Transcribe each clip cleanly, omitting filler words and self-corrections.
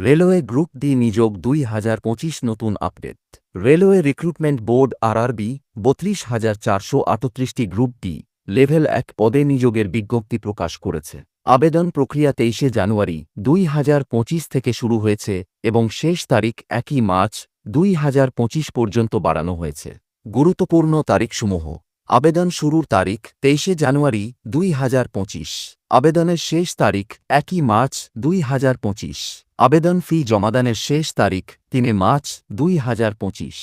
Railway group D নিযোগ 2025 নতুন update. Railway recruitment board RRB 32,438টি গ্রুপ ডি লেভেল 1 পদে নিযোগের বিজ্ঞপ্তি প্রকাশ করেছে। আবেদন প্রক্রিয়া 23 জানুয়ারি 2025 থেকে শুরু হয়েছে এবং শেষ তারিখ 1 মার্চ 2025 পর্যন্ত বাড়ানো হয়েছে। গুরুত্বপূর্ণ তারিখসমূহ: আবেদন শুরুর তারিখ 23 জানুয়ারি 2025। আবেদনের শেষ তারিখ 1 মার্চ 2025। আবেদন ফি জমাদানের শেষ তারিখ 3 মার্চ 2025।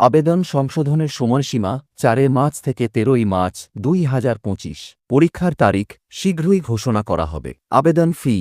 আবেদন সংশোধনের সময়সীমা 4 মার্চ থেকে 13 মার্চ 2025। পরীক্ষার তারিখ শীঘ্রই ঘোষণা করা হবে। আবেদন ফি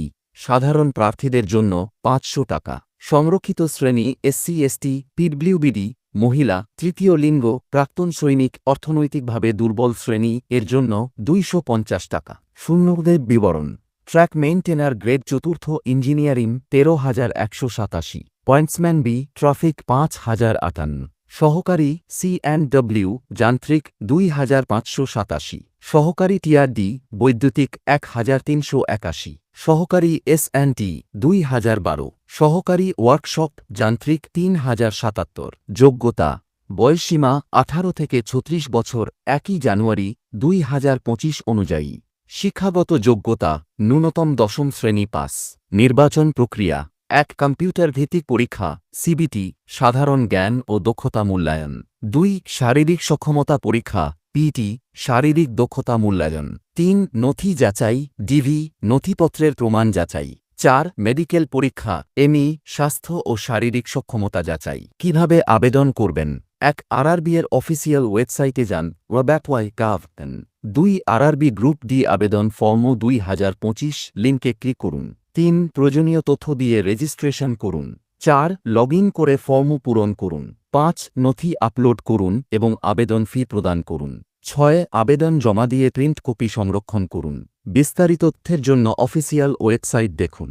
সাধারণ প্রার্থীদের জন্য 500 টাকা। সংরক্ষিত শ্রেণী এসসি এসটি পিডব্লিউবিডি মহিলা তৃতীয় লিঙ্গ প্রাক্তন সৈনিক অর্থনৈতিকভাবে দুর্বল শ্রেণী এর জন্য 250 টাকা। শূন্যপদের বিবরণ: ট্র্যাক মেইনটেনার গ্রেড চতুর্থ ইঞ্জিনিয়ারিং 13,187, পয়েন্টসম্যান বি ট্রাফিক 5,058, সহকারী সি&ডব্লিউ যান্ত্রিক 2,587, সহকারী টিআরডি বৈদ্যুতিক 1,381, সহকারী এস&টি 2,012, সহকারী ওয়ার্কশপ যান্ত্রিক 3,077। যোগ্যতা: বয়সসীমা 18 থেকে 36 বছর 1 জানুয়ারি 2025 অনুযায়ী। শিক্ষাগত যোগ্যতা ন্যূনতম 10ম শ্রেণী পাস। নির্বাচন প্রক্রিয়া: 1 কম্পিউটার ভিত্তিক পরীক্ষা সিবিটি সাধারণ জ্ঞান ও দক্ষতা মূল্যায়ন। 2 শারীরিক সক্ষমতা পরীক্ষা পিটি শারীরিক দক্ষতা মূল্যায়ন। 3 নথি যাচাই ডিভি নথিপত্রের প্রমাণ যাচাই। 4 মেডিকেল পরীক্ষা এমই স্বাস্থ্য ও শারীরিক সক্ষমতা যাচাই। কিভাবে আবেদন করবেন? 1 আরআরবি এর অফিসিয়াল ওয়েবসাইটে যান www.kav.in। 2 আরআরবি গ্রুপ ডি আবেদন ফর্ম 2025 লিঙ্কে ক্লিক করুন। 3 প্রয়োজনীয় তথ্য দিয়ে রেজিস্ট্রেশন করুন। 4 লগ ইন করে ফর্ম পূরণ করুন। 5 নথি আপলোড করুন এবং আবেদন ফি প্রদান করুন। 6 আবেদন জমা দিয়ে প্রিন্ট কপি সংরক্ষণ করুন। বিস্তারিত তথ্যের জন্য অফিসিয়াল ওয়েবসাইট দেখুন।